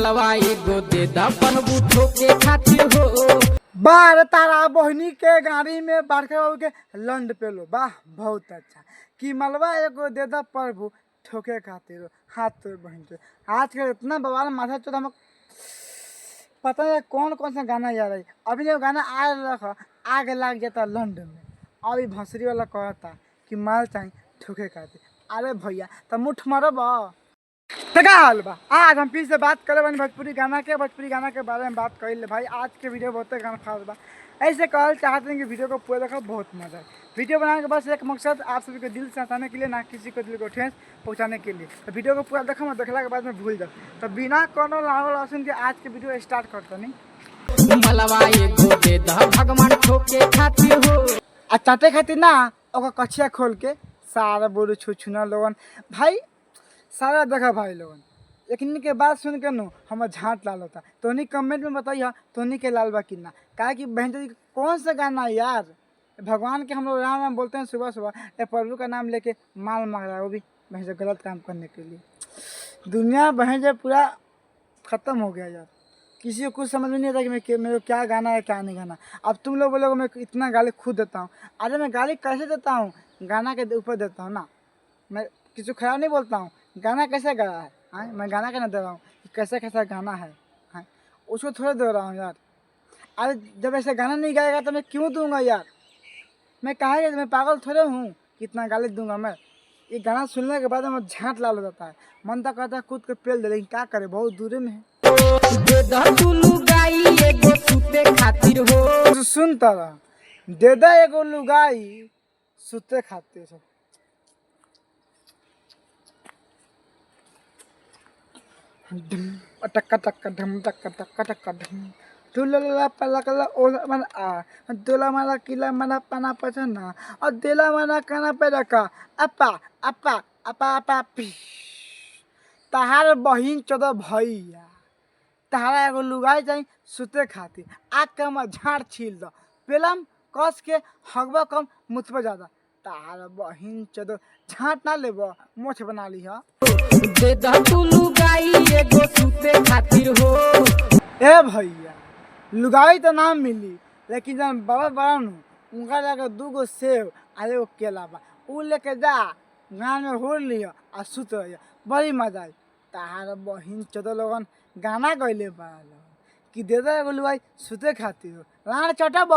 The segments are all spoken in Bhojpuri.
मलवा एगो दे दा बनबू ठोके खातिर हो। बार तारा बहनी के गाड़ी में बड़का बाबू के लंड पे लो, वाह बहुत अच्छा। कि मलवा एगो दे दा प्रभु ठोके खातिर हो, हाथ तो बहन के आजकल इतना बवाल माथा चौथा हम पता नहीं कौन कौन सा गाना जा रहा है। अभी जो गाना आ रखा आग लग जाता लंड में, अभी भंसरी वाला कहता कि माल चाहिए ठोके खातिर। अरे भैया तो मुठ मारब तो क्या हाल बा। आज हम फिर से बात करे बनी भोजपुरी गाना के बारे में बात कर ले भाई। आज के वीडियो बहुत गाना खास बा, ऐसे कहल चाहते हैं कि वीडियो को पूरा देखो, बहुत मजा है। वीडियो बनाने के बस एक मकसद आप सभी को दिल से हंसाने के लिए, ना किसी को दिल को ठेस पहुंचाने के लिए। तो वीडियो को पूरा देखो, मैं देखला के बाद में भूल जाओ। तो बिना कोनो लाहौल लहसुन के आज के वीडियो स्टार्ट करता नहीं। मलवा एगो दे दा भगवान ठोके खातिर हो। आ चाटे खातिर ना ओका कछिया खोल के सारा बोलू छुछुना लोगन भाई सारा देखा भाई लोगन। लेकिन के बात सुन के नो हमार झाट लाल होता। तो नहीं कमेंट में बताइए तो नहीं के लाल बा कि ना, कहा कि बहन जी कौन सा गाना है यार। भगवान के हम लोग राम राम बोलते हैं सुबह सुबह, या प्रभु का नाम लेके माल मांग रहा है, वो भी बहन से गलत काम करने के लिए। दुनिया बहन से पूरा ख़त्म हो गया यार। किसी को कुछ समझ में नहीं आता कि मेरे को क्या गाना है क्या नहीं गाना। अब तुम लोग बोलोगे मैं इतना गाली खुद देता हूँ। अरे मैं गाली कैसे देता हूँ, गाना के ऊपर देता हूँ ना। मैं किसी को खराब नहीं बोलता हूँ, गाना कैसे गाया है हाँ, मैं गाना कहना दे रहा हूँ कि कैसे कैसा गाना है हाँ, उसको थोड़ा दे रहा हूँ यार। अरे जब ऐसे गाना नहीं गाएगा तो मैं क्यों दूंगा यार। मैं कहा मैं पागल थोड़े हूँ कितना गाली दूंगा मैं। ये गाना सुनने के बाद मैं झांट लाल हो जाता है, मन तो कहता है खुद के पेल दे, लेकिन क्या करे बहुत दूर में है। दे दा दुलू गाई एगो सुते खातिर हो। सुन तारा दे दा एगो लुगाई सुते खातिर हो। टक्का टक्का ढम टक्का टक्का टक्का ढम तुला पला कला ओला मन आ तुला मला किला मना पना पचना और दिला मना काना पे रखा अपा अपा अपा अपा पी। तहार बहिन चोदा भैया तहारा एगो लुगाई जाई सुते खातिर आग के हम झाड़ छील दो पेलम कस के हगवा कम मुतबा ज्यादा। तार बहिन चोदा झाट ना लेबो मोछ बना ली हा। दे दा दुलू गाई एगो सुते खातिर हो। ए भैया लुगाई तो नाम मिली, लेकिन जब बाबा बड़ा नु उनका जाकर 2 गो सेव आ एगो केला बा उ लेके जा गाँव में हो लिया आ सुत रहिया, बड़ी मजा आई। तार बहिन चोदा लोगन गाना गइले बा कि दे दे एगो लुगाई सुते खातिर हो लाड़ चटब।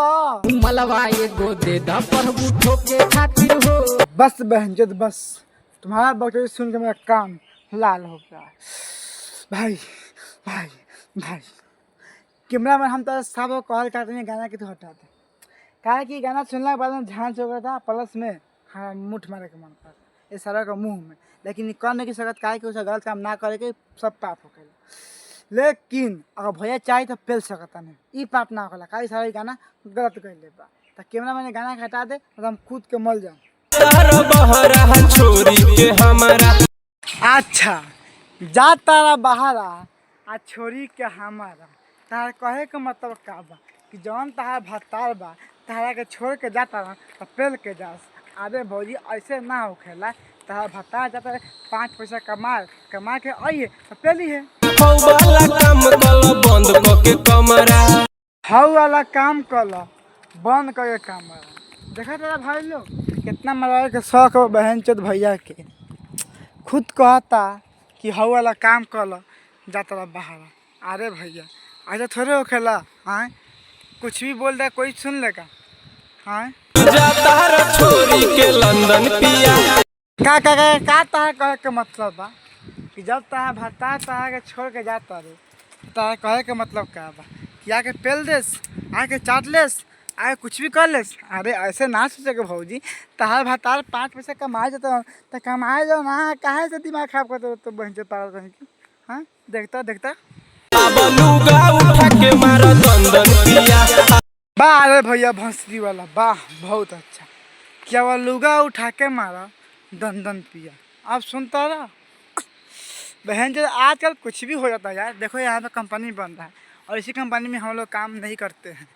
मलवा एगो दे दा प्रभु ठोके खातिर हो। बस बहन जद बस तुम्हारा बकरी सुन के मेरा कान लाल हो गया भाई भाई भाई। कैमरा में हम तो सब कॉल करते हैं गाना की तो हटाते, कहा कि गाना सुनने के बाद में ध्यान से हो गया था प्लस में हाँ मुठ मारे के मन कर ये सारा का मुंह में, लेकिन करने की सकत कहा कि उसे गलत काम ना करे के सब पाप हो गया। लेकिन अगर भैया चाहे तो पेल सकता नहीं, ये पाप ना होला कहा सारा गाना गलत कर ले बा। तो कैमरा मैंने गाना हटा दे तो हम खुद के मल जाऊँ। अच्छा जा तारा बहारा आ छोरी के हमारा तार कहे के मतलब का बा कि जौन तहार भत्तार बा तहरा के छोड़ के जाता रहा तो पेल के जास। अरे भौजी ऐसे ना होखेला, तहार भत्तार जाता है 5 पैसा कमा के आइए तो पेली है। हाउ वाला काम कल बंद करके कमरा। देखा तेरा भाई लोग कितना मजा के शौक हो बहन चोद भैया के, खुद कहता कि हाउ वाला काम कल जाता बाहर। अरे भैया ऐसा थोड़े हो खेला हाँ, कुछ भी बोल रहा कोई सुन लेगा हाँ। छोरी के लंदन पिया का तार कहे के मतलब बा कि जब तार भत्ता तार के छोड़ के जाता रे तार कहे के मतलब का बा कि आके पेल देस आके चाट लेस आगे कुछ भी कर लेस। अरे ऐसे ना सोचेगा भौजी, तहार भत्तार 5 पैसा कमाए जाता तो कमाए जाओ ना, काहे से दिमाग खराब करते तो बहन से पागल कहीं की हाँ। देखता देखता वाह अरे भैया भंसरी वाला वाह बहुत अच्छा। क्या वो लुगा उठा के मारा दंदन पिया। आप सुनता रहा बहन जो आजकल कुछ भी हो जाता है यार। देखो यहाँ पे कंपनी बन रहा है और इसी कंपनी में हम लोग काम नहीं करते हैं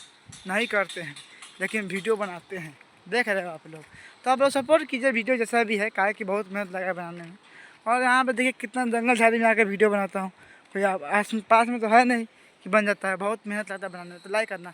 लेकिन वीडियो बनाते हैं, देख रहे हो आप लोग। तो आप लोग सपोर्ट कीजिए वीडियो जैसा भी है, काहे कि बहुत मेहनत लगा है बनाने में। और यहाँ पे देखिए कितना जंगल झाड़ी में आकर वीडियो बनाता हूँ, भैया पास में तो है नहीं कि बन जाता है, बहुत मेहनत लगता है बनाने में, तो लाइक करना।